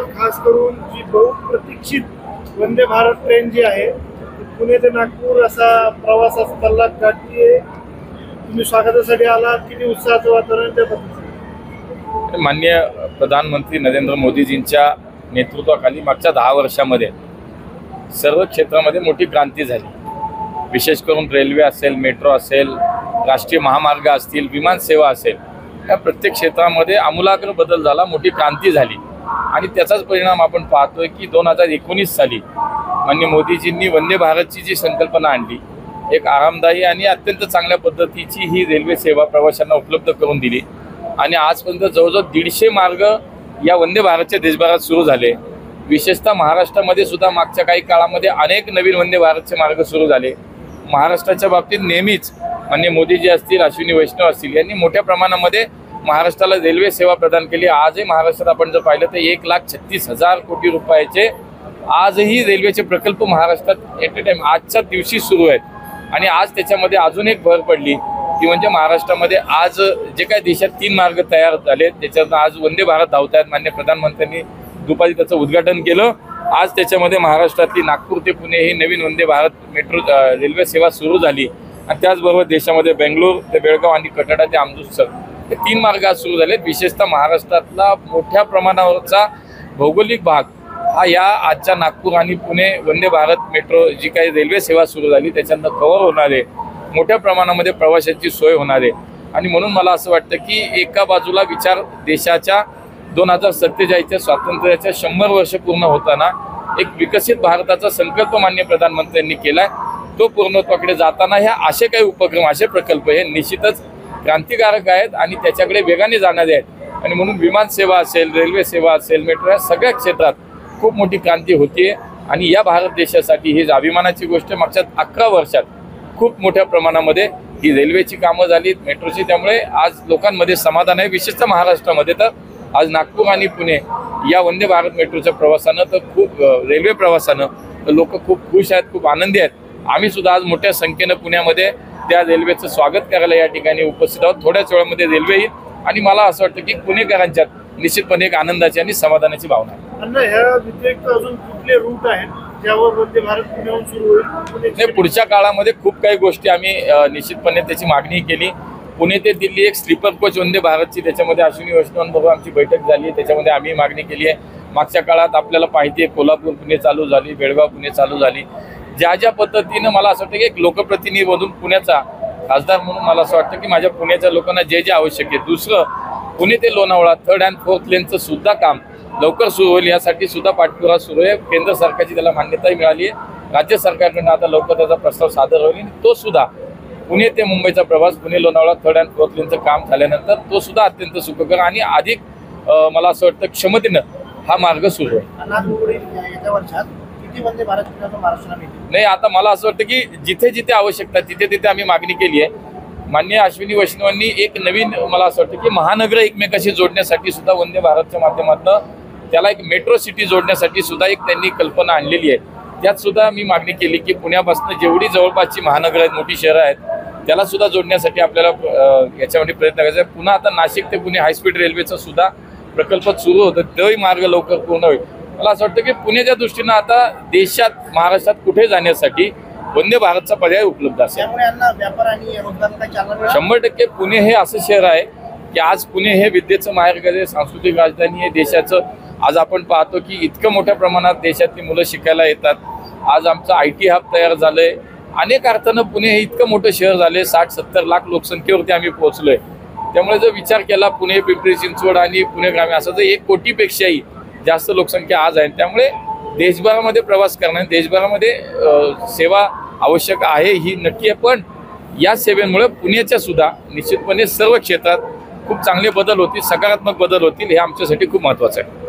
खास करून जी बहुप्रतीक्षित वंदे भारत ट्रेन जी आहे पुणे ते नागपूर असा प्रवासाचा पल्ला गाठतीये. तुम्ही स्वागतासाठी आलात, किती उत्साहाचं वातावरण त्याबद्दल? माननीय प्रधानमंत्री नरेंद्र मोदीजींच्या नेतृत्वाखाली मागच्या 10 वर्षामध्ये सर्व क्षेत्रामध्ये मोठी क्रांती झाली. विशेष करून रेल्वे असेल, मेट्रो असेल, राष्ट्रीय महामार्ग असतील, विमान सेवा असेल, या प्रत्येक क्षेत्रामध्ये आमूलाग्र बदल झाला, मोठी क्रांती झाली. आणि त्याचाच परिणाम आपण पाहतोय की 2019 साली माननीय मोदीजींनी वंदे भारतची जी संकल्पना आणली, एक आरामदायी आणि अत्यंत चांगल्या पद्धतीची ही रेल्वे सेवा प्रवाशांना उपलब्ध करून दिली. आणि आजपर्यंत जवळजवळ 150 मार्ग या वंदे भारतच्या देशभरात सुरू झाले. विशेषतः महाराष्ट्रामध्ये सुद्धा मागच्या काही काळामध्ये अनेक नवीन वंदे भारतचे मार्ग सुरू झाले. महाराष्ट्राच्या बाबतीत नेहमीच माननीय मोदीजी असतील, अश्विनी वैष्णव असतील, यांनी मोठ्या प्रमाणामध्ये महाराष्ट्राला रेल्वे सेवा प्रदान केली. आजही महाराष्ट्रात आपण जर पाहिलं तर 1,36,000 कोटी रुपयाचे आजही रेल्वेचे प्रकल्प महाराष्ट्रात एट ए टाइम आजच्या दिवशी सुरू आहेत. आणि आज त्याच्यामध्ये अजून एक भर पडली ती म्हणजे महाराष्ट्रामध्ये आज जे काही देशात 3 मार्ग तयार झाले त्याच्यात आज वंदे भारत धावत आहेत. माननीय प्रधानमंत्र्यांनी दुपारी त्याचं उद्घाटन केलं. आज त्याच्यामध्ये महाराष्ट्रातली नागपूर ते पुणे ही नवीन वंदे भारत मेट्रो रेल्वे सेवा सुरू झाली. आणि त्याचबरोबर देशामध्ये बेंगलोर ते बेळगाव आणि कटाडा ते अमृतसर हे 3 मार्ग आज सुरू झालेत. विशेषतः महाराष्ट्रातला मोठ्या प्रमाणावरचा भौगोलिक भाग हा या आजच्या नागपूर आणि पुणे वंदे भारत मेट्रो जी काही रेल्वे सेवा सुरू झाली त्याच्यानं कव्हर होणार आहे. मोठ्या प्रमाणामध्ये प्रवाशांची सोय होणार आहे. आणि म्हणून मला असं वाटतं की एका बाजूला विचार देशाच्या 2047च्या स्वातंत्र्याच्या 100 वर्ष पूर्ण होताना एक विकसित भारताचा संकल्प माननीय प्रधानमंत्र्यांनी केलाय. तो पूर्णत्वाकडे जाताना ह्या असे काही उपक्रम, असे प्रकल्प हे निश्चितच क्रांतिकारक आहेत आणि त्याच्याकडे वेगाने जाणारे आहेत. आणि म्हणून विमान सेवा असेल, रेल्वे सेवा असेल, मेट्रो या सगळ्या क्षेत्रात खूप मोठी क्रांती होतीये. आणि या भारत देशासाठी ही अभिमानाची गोष्ट मागच्या 11 वर्षात खूप मोठ्या प्रमाणामध्ये ही रेल्वेची कामं झाली, मेट्रोची. त्यामुळे आज लोकांमध्ये समाधान आहे. विशेषतः महाराष्ट्रामध्ये तर आज नागपूर आणि पुणे या वंदे भारत मेट्रोच्या प्रवासानं तर खूप रेल्वे प्रवासानं लोक खूप खुश आहेत, खूप आनंदी आहेत. आम्ही सुद्धा आज मोठ्या संख्येनं पुण्यामध्ये त्या रेल्वेचं स्वागत करायला या ठिकाणी उपस्थित आहोत. थोड्याच वेळामध्ये रेल्वे येईल आणि मला असं वाटतं की पुणेकरांच्यात निश्चितपणे एक आनंदाची आणि समाधानाची भावना आहे. ह्या व्यतिरिक्त अजून कुठले रूट आहेत ज्यावर वंदे भारत पुण्याहून सुरू होईल? नाही, पुढच्या काळामध्ये खूप काही गोष्टी आम्ही निश्चितपणे त्याची मागणी केली. पुणे ते दिल्ली एक स्लीपर कोच वंदे भारतची, त्याच्यामध्ये अश्विनी वैष्णवांबरोबर आमची बैठक झाली. त्याच्यामध्ये आम्ही मागणी केली आहे. मागच्या काळात आपल्याला माहिती आहे कोल्हापूर पुणे चालू झाली, बेळगाव पुणे चालू झाली. ज्या पद्धतीनं मला असं वाटतं की एक लोकप्रतिनिधीमधून पुण्याचा खासदार म्हणून मला असं वाटतं की माझ्या पुण्याच्या लोकांना जे आवश्यक आहे. दुसरं, पुणे ते लोणावळा 3rd and 4th लेनचं सुद्धा काम लवकर सुरू होईल यासाठी सुद्धा पाठपुरावा सुरू आहे. केंद्र सरकारची त्याला मान्यताही मिळाली आहे. राज्य सरकारकडून आता लवकर त्याचा प्रस्ताव सादर होईल. तो सुद्धा पुणे ते मुंबईचा प्रवास, Pune Lonavala 3rd and 4th लेनचं काम झाल्यानंतर तो सुद्धा अत्यंत सुखकर आणि अधिक मला असं वाटतं क्षमतेनं हा मार्ग सुरू आहे. नाही, आता मला असं वाटतं की जिथे जिथे आवश्यकता तिथे तिथे आम्ही मागणी केली आहे. माननीय अश्विनी वैष्णवांनी एक नवीन मला असं वाटतं की महानगर एकमेकाशी जोडण्यासाठी सुद्धा वंदे भारतच्या माध्यमातून त्याला एक मेट्रो सिटी जोडण्यासाठी सुद्धा एक त्यांनी कल्पना आणलेली आहे. त्यात सुद्धा मी मागणी केली की पुण्यापासून जेवढी जवळपासची महानगर आहेत, मोठी शहरं आहेत, त्याला सुद्धा जोडण्यासाठी आपल्याला याच्यामध्ये प्रयत्न करायचा आहे. पुन्हा आता नाशिक ते पुणे हायस्पीड रेल्वेचा सुद्धा प्रकल्प सुरू होतं, तोही मार्ग लवकर पूर्ण होईल. मला असं वाटतं की पुण्याच्या दृष्टीनं आता देशात, महाराष्ट्रात कुठे जाण्यासाठी वंदे भारतचा पर्याय उपलब्ध असेल. 100% पुणे हे असं शहर आहे की आज पुणे हे विद्येचं माहेरघर आहे, सांस्कृतिक राजधानी आहे देशाचं. आज आपण पाहतो की इतकं मोठ्या प्रमाणात देशातली मुलं शिकायला येतात. आज आमचं IT हब तयार झालंय. अनेक अर्थानं पुणे हे इतकं मोठं शहर झाले, 60-70 लाख लोकसंख्येवरती आम्ही पोहोचलोय. त्यामुळे जर विचार केला पुणे, पिंपरी चिंचवड आणि पुणे ग्रामीण असं जर 1 कोटीपेक्षाही जास्त लोकसंख्या आज आहे. त्यामुळे देशभरामध्ये प्रवास करणं, देशभरामध्ये सेवा आवश्यक आहे ही नक्की आहे. पण या सेवेमुळे पुण्याच्या सुद्धा निश्चितपणे सर्व क्षेत्रात खूप चांगले बदल होतील, सकारात्मक बदल होतील. हे आमच्यासाठी खूप महत्त्वाचं आहे.